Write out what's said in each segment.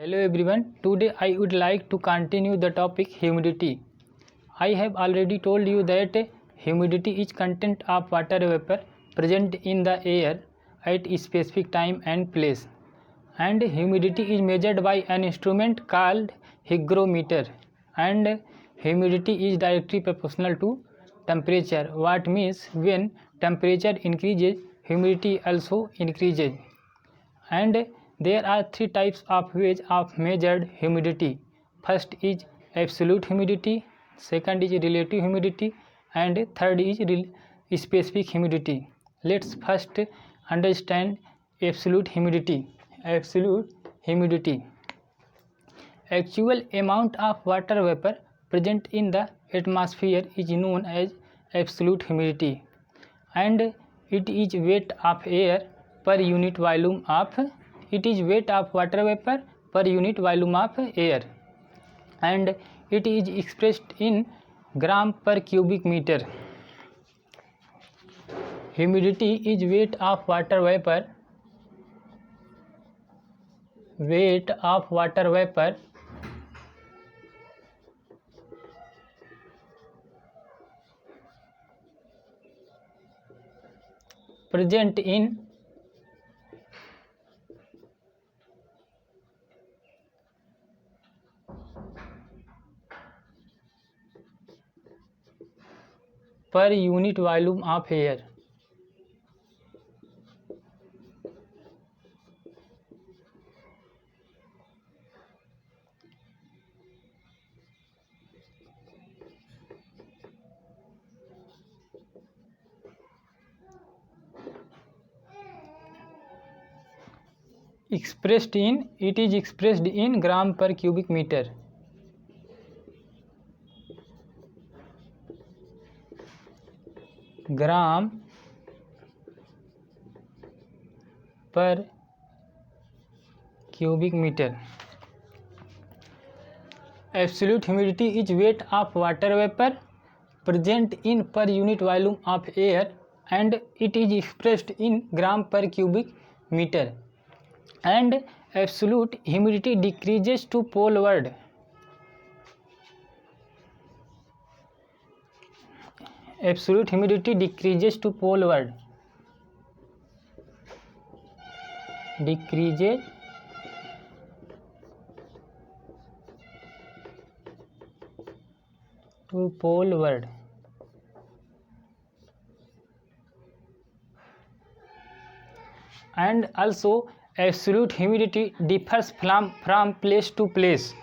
Hello everyone, today I would like to continue the topic humidity. I have already told you that humidity is content of water vapor present in the air at a specific time and place, and humidity is measured by an instrument called hygrometer, and humidity is directly proportional to temperature, what means when temperature increases humidity also increases. And there are three types of ways of measured humidity. First is absolute humidity, second is relative humidity, and third is specific humidity. Let's first understand absolute humidity. Absolute humidity, actual amount of water vapor present in the atmosphere is known as absolute humidity, and it is weight of air per unit volume of weight of water vapor per unit volume of air, and it is expressed in gram per cubic meter. Humidity is weight of water vapor present in per unit volume of air. It is expressed in gram per cubic meter. Gram per cubic meter. Absolute humidity is weight of water vapor present in per unit volume of air, and it is expressed in gram per cubic meter. And absolute humidity decreases to poleward. Absolute humidity decreases to poleward. Decreases to poleward. And also absolute humidity differs from place to place.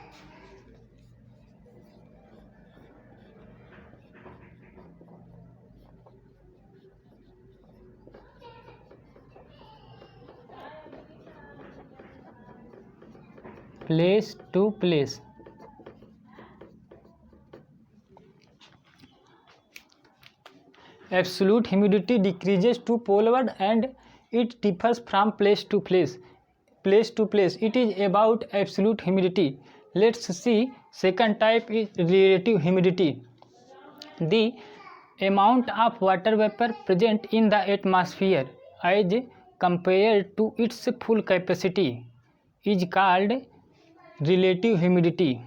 Place to place. Absolute humidity decreases to poleward and it differs from place to place. Place to place, it is about absolute humidity. Let's see, second type is relative humidity. The amount of water vapor present in the atmosphere as compared to its full capacity is called relative humidity,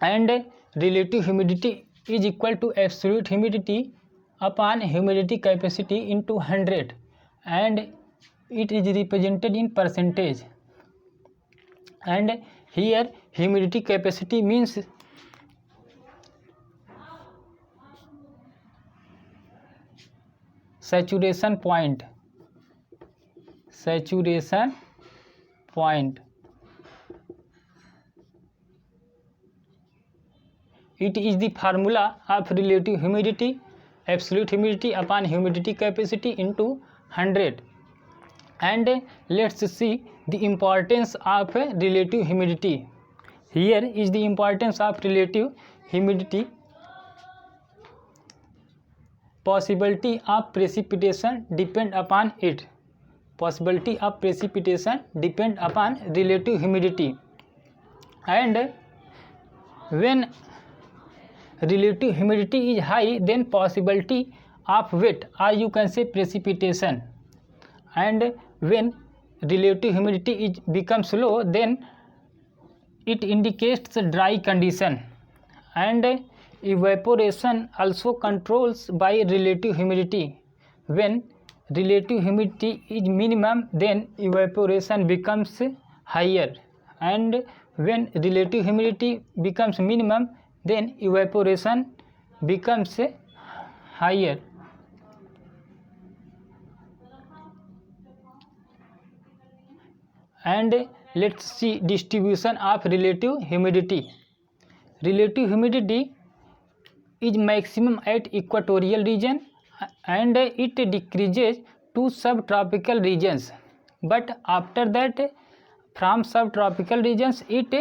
and relative humidity is equal to absolute humidity upon humidity capacity into 100, and it is represented in percentage. And here humidity capacity means saturation point. It is the formula of relative humidity, absolute humidity upon humidity capacity into 100. And let's see the importance of relative humidity. Here is the importance of relative humidity. Possibility of precipitation depend upon it. Possibility of precipitation depend upon relative humidity, and when relative humidity is high, then possibility of wet, or you can say precipitation, and when relative humidity becomes low, then it indicates the dry condition, and evaporation also controls by relative humidity. When relative humidity is minimum, then evaporation becomes higher, and when relative humidity becomes minimum, then evaporation becomes higher. And let's see distribution of relative humidity. Relative humidity is maximum at equatorial region, and it decreases to subtropical regions, but after that from subtropical regions it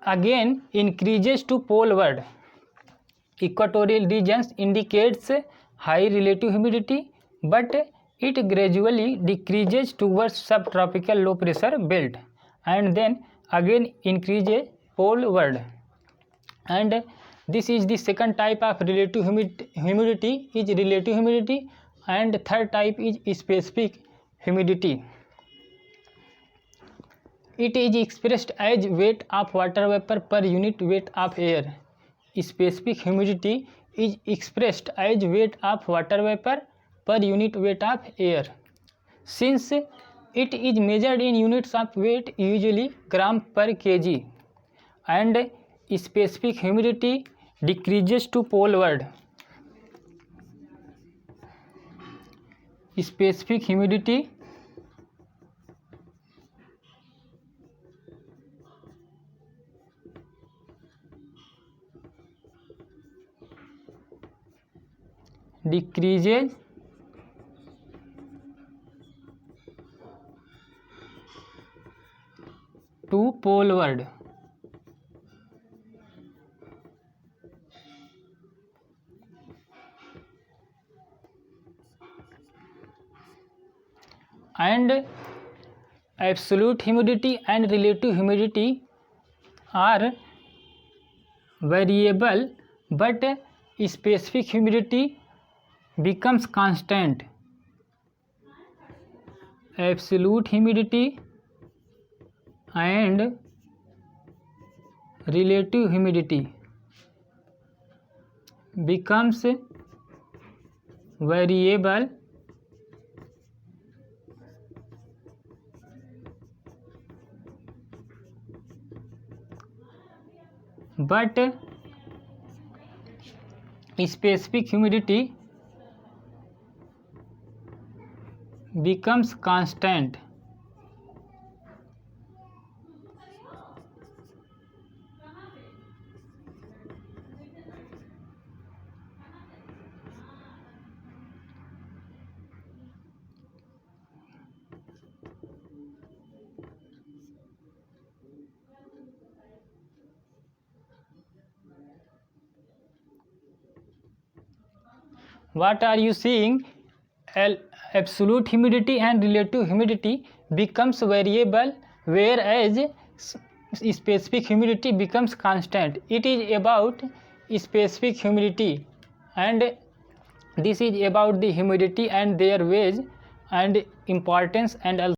again increases to poleward. Equatorial regions indicates high relative humidity, but it gradually decreases towards subtropical low pressure belt and then again increases poleward. And this is the second type of relative humidity is relative humidity, and third type is specific humidity. It is expressed as weight of water vapor per unit weight of air. Specific humidity is expressed as weight of water vapor per unit weight of air. Since it is measured in units of weight, usually gram per kg, and specific humidity decreases to poleward. Specific humidity decreases to poleward. And absolute humidity and relative humidity are variable, but specific humidity becomes constant. Absolute humidity and relative humidity becomes variable, but specific humidity becomes constant. What are you seeing? Absolute humidity and relative humidity becomes variable, whereas specific humidity becomes constant. It is about specific humidity, and this is about the humidity and their ways and importance, and also